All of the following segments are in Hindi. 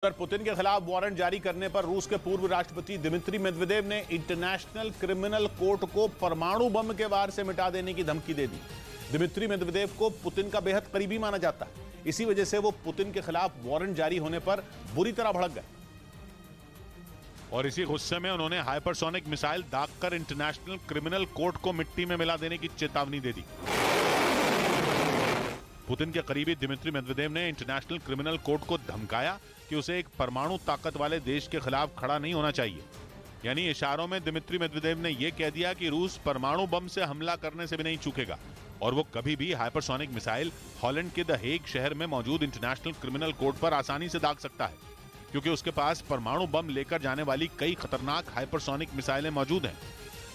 पुतिन के खिलाफ वारंट जारी करने पर रूस के पूर्व राष्ट्रपति दिमित्री मेदवेदेव ने इंटरनेशनल क्रिमिनल कोर्ट को परमाणु बम के वार से मिटा देने की धमकी दे दी। दिमित्री मेदवेदेव को पुतिन का बेहद करीबी माना जाता है, इसी वजह से वो पुतिन के खिलाफ वारंट जारी होने पर बुरी तरह भड़क गए और इसी गुस्से में उन्होंने हाइपरसोनिक मिसाइल दागकर इंटरनेशनल क्रिमिनल कोर्ट को मिट्टी में मिला देने की चेतावनी दे दी। पुतिन के करीबी दिमित्री मेदवेदेव ने इंटरनेशनल क्रिमिनल कोर्ट को धमकाया कि उसे एक परमाणु ताकत वाले देश के खिलाफ खड़ा नहीं होना चाहिए। यानी इशारों में दिमित्री मेदवेदेव ने यह कह दिया कि रूस परमाणु बम से हमला करने से भी नहीं चूकेगा और वो कभी भी हाइपरसोनिक मिसाइल हॉलैंड के द हेग शहर में मौजूद इंटरनेशनल क्रिमिनल कोर्ट पर आसानी से दाग सकता है, क्योंकि उसके पास परमाणु बम लेकर जाने वाली कई खतरनाक हाइपरसोनिक मिसाइलें मौजूद हैं।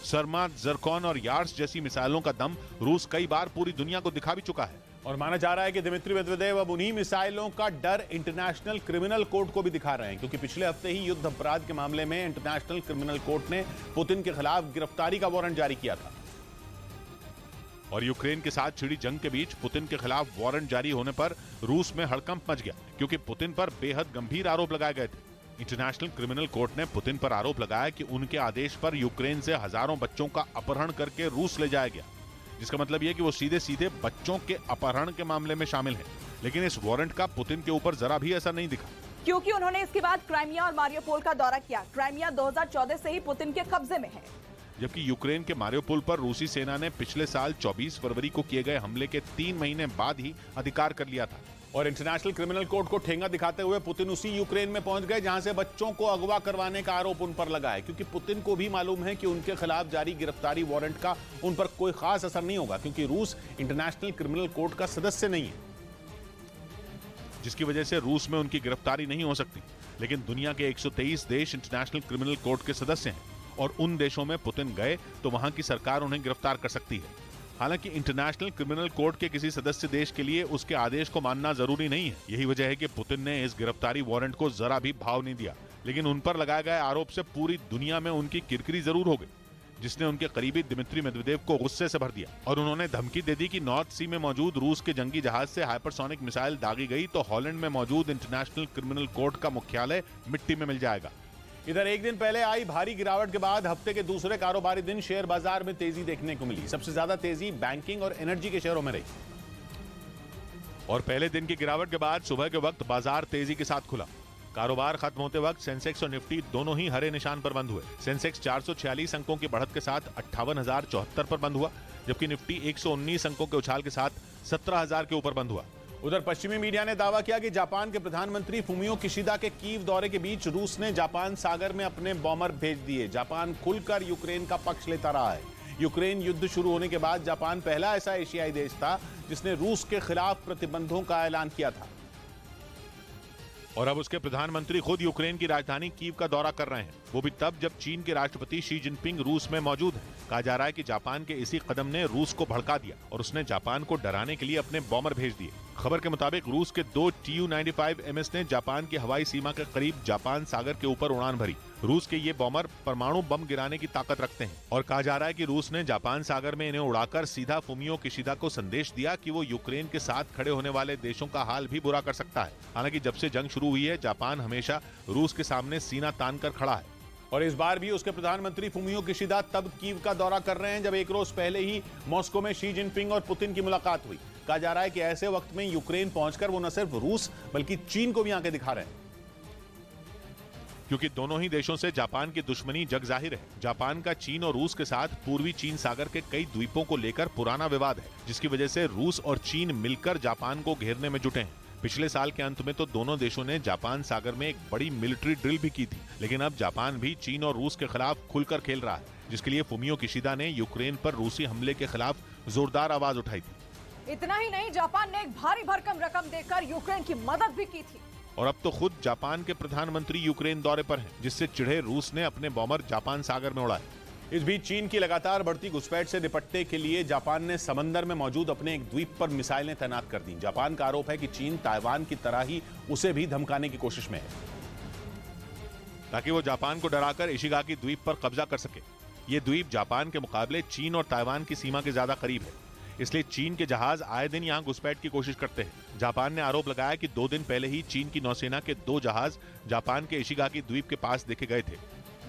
सरमात, जरकॉन और यार्स जैसी मिसाइलों का दम रूस कई बार पूरी दुनिया को दिखा भी चुका है और माना जा रहा है कि दिमित्री मेदवेदेव अब उन्हीं मिसाइलों का डर इंटरनेशनल क्रिमिनल कोर्ट को भी दिखा रहे हैं, क्योंकि पिछले हफ्ते ही युद्ध अपराध के मामले में इंटरनेशनल क्रिमिनल कोर्ट ने पुतिन के खिलाफ गिरफ्तारी का वारंट जारी किया था। और यूक्रेन के साथ छिड़ी जंग के बीच पुतिन के खिलाफ वारंट जारी होने पर रूस में हड़कंप मच गया, क्योंकि पुतिन पर बेहद गंभीर आरोप लगाए गए थे। इंटरनेशनल क्रिमिनल कोर्ट ने पुतिन पर आरोप लगाया कि उनके आदेश पर यूक्रेन से हजारों बच्चों का अपहरण करके रूस ले जाया गया, जिसका मतलब यह कि वो सीधे सीधे बच्चों के अपहरण के मामले में शामिल हैं। लेकिन इस वारंट का पुतिन के ऊपर जरा भी असर नहीं दिखा, क्योंकि उन्होंने इसके बाद क्राइमिया और मारियोपोल का दौरा किया। क्राइमिया 2014 से ही पुतिन के कब्जे में है, जबकि यूक्रेन के मारियोपोल पर रूसी सेना ने पिछले साल 24 फरवरी को किए गए हमले के 3 महीने बाद ही अधिकार कर लिया था। और इंटरनेशनल क्रिमिनल कोर्ट को ठेंगा दिखाते हुए पुतिन उसी यूक्रेन में पहुंच गए जहां से बच्चों को अगवा करवाने का आरोप उन पर लगा है, क्योंकि पुतिन को भी मालूम है कि उनके खिलाफ जारी गिरफ्तारी वारंट का उन पर कोई खास असर नहीं होगा, क्योंकि रूस इंटरनेशनल क्रिमिनल कोर्ट का सदस्य नहीं है, जिसकी वजह से रूस में उनकी गिरफ्तारी नहीं हो सकती। लेकिन दुनिया के 123 देश इंटरनेशनल क्रिमिनल कोर्ट के सदस्य हैं और उन देशों में पुतिन गए तो वहां की सरकार उन्हें गिरफ्तार कर सकती है। हालांकि इंटरनेशनल क्रिमिनल कोर्ट के किसी सदस्य देश के लिए उसके आदेश को मानना जरूरी नहीं है। यही वजह है कि पुतिन ने इस गिरफ्तारी वारंट को जरा भी भाव नहीं दिया, लेकिन उन पर लगाए गए आरोप से पूरी दुनिया में उनकी किरकिरी जरूर हो गई, जिसने उनके करीबी दिमित्री मेदवेदेव को गुस्से से भर दिया और उन्होंने धमकी दे दी कि नॉर्थ सी में मौजूद रूस के जंगी जहाज से हाइपरसोनिक मिसाइल दागी गई तो हॉलैंड में मौजूद इंटरनेशनल क्रिमिनल कोर्ट का मुख्यालय मिट्टी में मिल जाएगा। इधर एक दिन पहले आई भारी गिरावट के बाद हफ्ते के दूसरे कारोबारी दिन शेयर बाजार में तेजी देखने को मिली। सबसे ज्यादा तेजी बैंकिंग और एनर्जी के शेयरों में रही और पहले दिन की गिरावट के बाद सुबह के वक्त बाजार तेजी के साथ खुला। कारोबार खत्म होते वक्त सेंसेक्स और निफ्टी दोनों ही हरे निशान पर बंद हुए। सेंसेक्स 446 अंकों की बढ़त के साथ 58,074 पर बंद हुआ, जबकि निफ्टी 119 अंकों के उछाल के साथ 17,000 के ऊपर बंद हुआ। उधर पश्चिमी मीडिया ने दावा किया कि जापान के प्रधानमंत्री फुमियो किशिदा के कीव दौरे के बीच रूस ने जापान सागर में अपने बॉमर भेज दिए। जापान खुलकर यूक्रेन का पक्ष लेता रहा है। यूक्रेन युद्ध शुरू होने के बाद जापान पहला ऐसा एशियाई देश था जिसने रूस के खिलाफ प्रतिबंधों का ऐलान किया था और अब उसके प्रधानमंत्री खुद यूक्रेन की राजधानी कीव का दौरा कर रहे हैं, वो भी तब जब चीन के राष्ट्रपति शी जिनपिंग रूस में मौजूद हैं। कहा जा रहा है कि जापान के इसी कदम ने रूस को भड़का दिया और उसने जापान को डराने के लिए अपने बॉमर भेज दिए। खबर के मुताबिक रूस के 2 Tu-95MS ने जापान की हवाई सीमा के करीब जापान सागर के ऊपर उड़ान भरी। रूस के ये बॉमर परमाणु बम गिराने की ताकत रखते हैं और कहा जा रहा है कि रूस ने जापान सागर में इन्हें उड़ाकर सीधा फुमियो किशिदा को संदेश दिया कि वो यूक्रेन के साथ खड़े होने वाले देशों का हाल भी बुरा कर सकता है। हालांकि जब से जंग शुरू हुई है, जापान हमेशा रूस के सामने सीना तान कर खड़ा है और इस बार भी उसके प्रधानमंत्री फुमियो किशिदा तब कीव का दौरा कर रहे हैं जब एक रोज पहले ही मॉस्को में शी जिनपिंग और पुतिन की मुलाकात हुई। कहा जा रहा है कि ऐसे वक्त में यूक्रेन पहुंचकर वो न सिर्फ रूस बल्कि चीन को भी आंखें दिखा रहे हैं, क्योंकि दोनों ही देशों से जापान की दुश्मनी जग जाहिर है। जापान का चीन और रूस के साथ पूर्वी चीन सागर के कई द्वीपों को लेकर पुराना विवाद है, जिसकी वजह से रूस और चीन मिलकर जापान को घेरने में जुटे हैं। पिछले साल के अंत में तो दोनों देशों ने जापान सागर में एक बड़ी मिलिट्री ड्रिल भी की थी, लेकिन अब जापान भी चीन और रूस के खिलाफ खुलकर खेल रहा है, जिसके लिए फुमियो किशिदा ने यूक्रेन पर रूसी हमले के खिलाफ जोरदार आवाज उठाई थी। इतना ही नहीं, जापान ने एक भारी भरकम रकम देकर यूक्रेन की मदद भी की थी और अब तो खुद जापान के प्रधानमंत्री यूक्रेन दौरे पर हैं, जिससे चिढ़े रूस ने अपने बॉमर जापान सागर में उड़ाए। इस बीच चीन की लगातार बढ़ती घुसपैठ से निपटने के लिए जापान ने समंदर में मौजूद अपने एक द्वीप पर मिसाइलें तैनात कर दी। जापान का आरोप है कि चीन ताइवान की तरह ही उसे भी धमकाने की कोशिश में है, ताकि वो जापान को डराकर इशिगाकी द्वीप पर कब्जा कर सके। ये द्वीप जापान के मुकाबले चीन और ताइवान की सीमा के ज्यादा करीब है। इसलिए चीन के जहाज आए दिन यहां घुसपैठ की कोशिश करते हैं। जापान ने आरोप लगाया कि 2 दिन पहले ही चीन की नौसेना के 2 जहाज जापान के इशिगाकी द्वीप के पास देखे गए थे,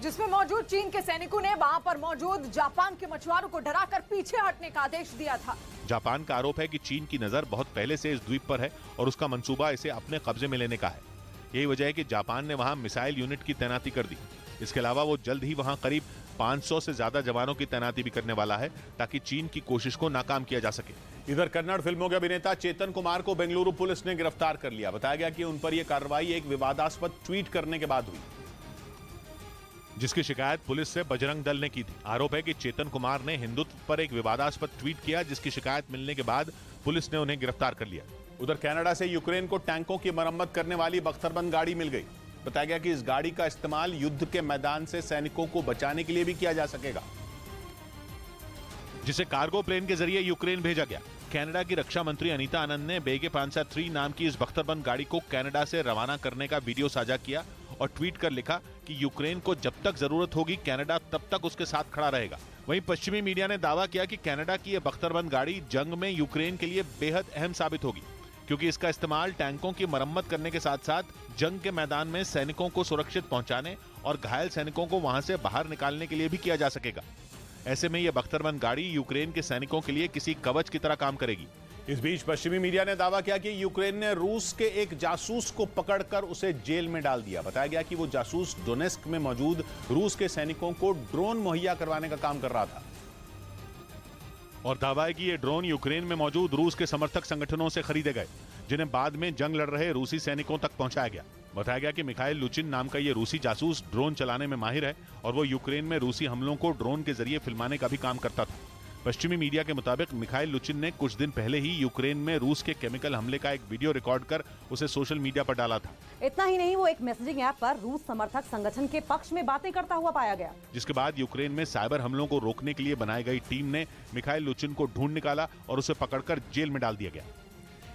जिसमें मौजूद चीन के सैनिकों ने वहां पर मौजूद जापान के मछुआरों को डराकर पीछे हटने का आदेश दिया था। जापान का आरोप है कि चीन की नजर बहुत पहले से इस द्वीप पर है और उसका मंसूबा इसे अपने कब्जे में लेने का है। यही वजह है कि जापान ने वहां मिसाइल यूनिट की तैनाती कर दी। इसके अलावा वो जल्द ही वहां करीब 500 से ज्यादा जवानों की तैनाती भी करने वाला है ताकि चीन की कोशिश को नाकाम किया जा सके। इधर कन्नड़ फिल्मों के अभिनेता चेतन कुमार को बेंगलुरु पुलिस ने गिरफ्तार कर लिया। बताया गया कि उन पर यह कार्रवाई एक विवादास्पद ट्वीट करने के बाद हुई, जिसकी शिकायत पुलिस से बजरंग दल ने की थी। आरोप है कि चेतन कुमार ने हिंदुत्व पर एक विवादास्पद ट्वीट किया, जिसकी शिकायत मिलने के बाद पुलिस ने उन्हें गिरफ्तार कर लिया। उधर कनाडा से यूक्रेन को टैंकों की मरम्मत करने वाली बख्तरबंद गाड़ी मिल गई। बताया गया कि इस गाड़ी का इस्तेमाल युद्ध के मैदान से सैनिकों को बचाने के लिए भी किया जा सकेगा, जिसे कार्गो प्लेन के जरिए यूक्रेन भेजा गया। कनाडा की रक्षा मंत्री अनीता आनंद ने बेगे 503 नाम की इस बख्तरबंद गाड़ी को कनाडा से रवाना करने का वीडियो साझा किया और ट्वीट कर लिखा कि यूक्रेन को जब तक जरूरत होगी कनाडा तब तक उसके साथ खड़ा रहेगा। वहीं पश्चिमी मीडिया ने दावा किया कि कनाडा की यह बख्तरबंद गाड़ी जंग में यूक्रेन के लिए बेहद अहम साबित होगी, क्योंकि इसका इस्तेमाल टैंकों की मरम्मत करने के साथ साथ जंग के मैदान में सैनिकों को सुरक्षित पहुंचाने और घायल सैनिकों को वहां से बाहर निकालने के लिए भी किया जा सकेगा। ऐसे में यह बख्तरबंद गाड़ी यूक्रेन के सैनिकों के लिए किसी कवच की तरह काम करेगी। इस बीच पश्चिमी मीडिया ने दावा किया कि यूक्रेन ने रूस के एक जासूस को पकड़कर उसे जेल में डाल दिया। बताया गया कि वो जासूस डोनेस्क में मौजूद रूस के सैनिकों को ड्रोन मुहैया करवाने का काम कर रहा था और दावा है कि ये ड्रोन यूक्रेन में मौजूद रूस के समर्थक संगठनों से खरीदे गए, जिन्हें बाद में जंग लड़ रहे रूसी सैनिकों तक पहुंचाया गया। बताया गया कि मिखाइल लुचिन नाम का ये रूसी जासूस ड्रोन चलाने में माहिर है और वो यूक्रेन में रूसी हमलों को ड्रोन के जरिए फिल्माने का भी काम करता था। पश्चिमी मीडिया के मुताबिक मिखाइल लुचिन ने कुछ दिन पहले ही यूक्रेन में रूस के केमिकल हमले का एक वीडियो रिकॉर्ड कर उसे सोशल मीडिया पर डाला था। इतना ही नहीं, वो एक मैसेजिंग ऐप पर रूस समर्थक संगठन के पक्ष में बातें करता हुआ पाया गया, जिसके बाद यूक्रेन में साइबर हमलों को रोकने के लिए बनाई गई टीम ने मिखाइल लुचिन को ढूंढ निकाला और उसे पकड़कर जेल में डाल दिया गया।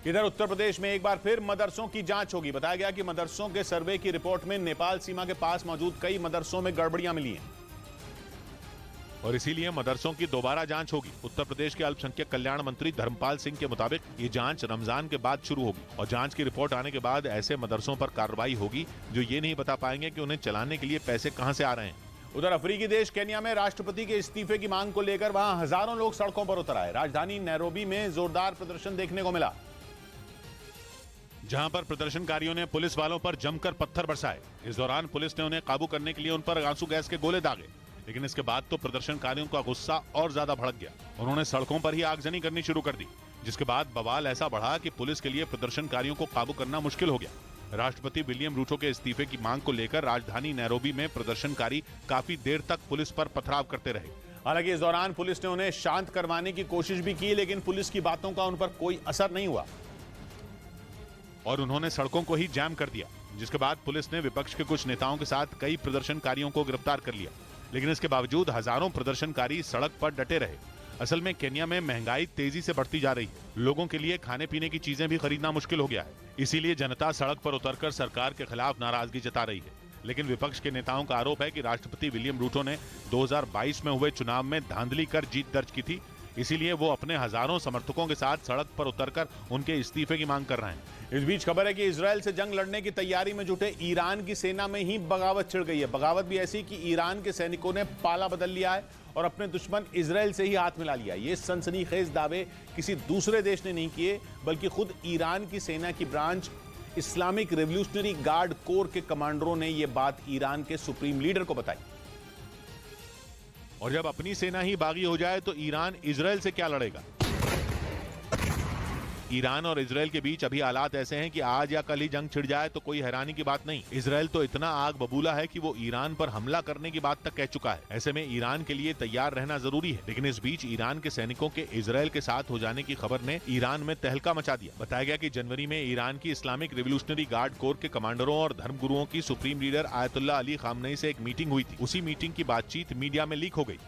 इधर उत्तर प्रदेश में एक बार फिर मदरसों की जांच होगी। बताया गया कि मदरसों के सर्वे की रिपोर्ट में नेपाल सीमा के पास मौजूद कई मदरसों में गड़बड़ियां मिली हैं और इसीलिए मदरसों की दोबारा जांच होगी। उत्तर प्रदेश के अल्पसंख्यक कल्याण मंत्री धर्मपाल सिंह के मुताबिक ये जांच रमजान के बाद शुरू होगी और जांच की रिपोर्ट आने के बाद ऐसे मदरसों पर कार्रवाई होगी जो ये नहीं बता पाएंगे कि उन्हें चलाने के लिए पैसे कहां से आ रहे हैं। उधर अफ्रीकी देश केन्या में राष्ट्रपति के इस्तीफे की मांग को लेकर वहां हजारों लोग सड़कों पर उतर आए। राजधानी नैरोबी में जोरदार प्रदर्शन देखने को मिला, जहां पर प्रदर्शनकारियों ने पुलिस वालों पर जमकर पत्थर बरसाए। इस दौरान पुलिस ने उन्हें काबू करने के लिए उन पर आंसू गैस के गोले दागे, लेकिन इसके बाद तो प्रदर्शनकारियों का गुस्सा और ज्यादा भड़क गया। उन्होंने सड़कों पर ही आगजनी करनी शुरू कर दी, जिसके बाद बवाल ऐसा बढ़ा कि पुलिस के लिए प्रदर्शनकारियों को काबू करना मुश्किल हो गया। राष्ट्रपति विलियम रूटो के इस्तीफे की मांग को लेकर राजधानी नैरोबी में प्रदर्शनकारी काफी देर तक पुलिस पर पथराव करते रहे। हालांकि इस दौरान पुलिस ने उन्हें शांत करवाने की कोशिश भी की, लेकिन पुलिस की बातों का उन पर कोई असर नहीं हुआ और उन्होंने सड़कों को ही जाम कर दिया, जिसके बाद पुलिस ने विपक्ष के कुछ नेताओं के साथ कई प्रदर्शनकारियों को गिरफ्तार कर लिया। लेकिन इसके बावजूद हजारों प्रदर्शनकारी सड़क पर डटे रहे। असल में केन्या में महंगाई तेजी से बढ़ती जा रही है। लोगों के लिए खाने पीने की चीजें भी खरीदना मुश्किल हो गया है। इसीलिए जनता सड़क पर उतरकर सरकार के खिलाफ नाराजगी जता रही है। लेकिन विपक्ष के नेताओं का आरोप है कि राष्ट्रपति विलियम रूटो ने 2022 में हुए चुनाव में धांधली कर जीत दर्ज की थी, इसीलिए वो अपने हजारों समर्थकों के साथ सड़क पर उतरकर उनके इस्तीफे की मांग कर रहे हैं। इस बीच खबर है कि इजरायल से जंग लड़ने की तैयारी में जुटे ईरान की सेना में ही बगावत छिड़ गई है। बगावत भी ऐसी कि ईरान के सैनिकों ने पाला बदल लिया है और अपने दुश्मन इजरायल से ही हाथ मिला लिया। ये सनसनीखेज दावे किसी दूसरे देश ने नहीं किए, बल्कि खुद ईरान की सेना की branch Islamic revolutionary guard core के कमांडरों ने यह बात ईरान के सुप्रीम लीडर को बताई। और जब अपनी सेना ही बागी हो जाए तो ईरान इजरायल से क्या लड़ेगा। ईरान और इजरायल के बीच अभी हालात ऐसे हैं कि आज या कल ही जंग छिड़ जाए तो कोई हैरानी की बात नहीं। इजरायल तो इतना आग बबूला है कि वो ईरान पर हमला करने की बात तक कह चुका है। ऐसे में ईरान के लिए तैयार रहना जरूरी है। लेकिन इस बीच ईरान के सैनिकों के इजरायल के साथ हो जाने की खबर ने ईरान में तहलका मचा दिया। बताया गया कि जनवरी में ईरान की इस्लामिक रेवोल्यूशनरी गार्ड कोर के कमांडरों और धर्मगुरुओं की supreme leader Ayatollah Ali Khamenei से एक मीटिंग हुई थी। उसी मीटिंग की बातचीत मीडिया में लीक हो गई।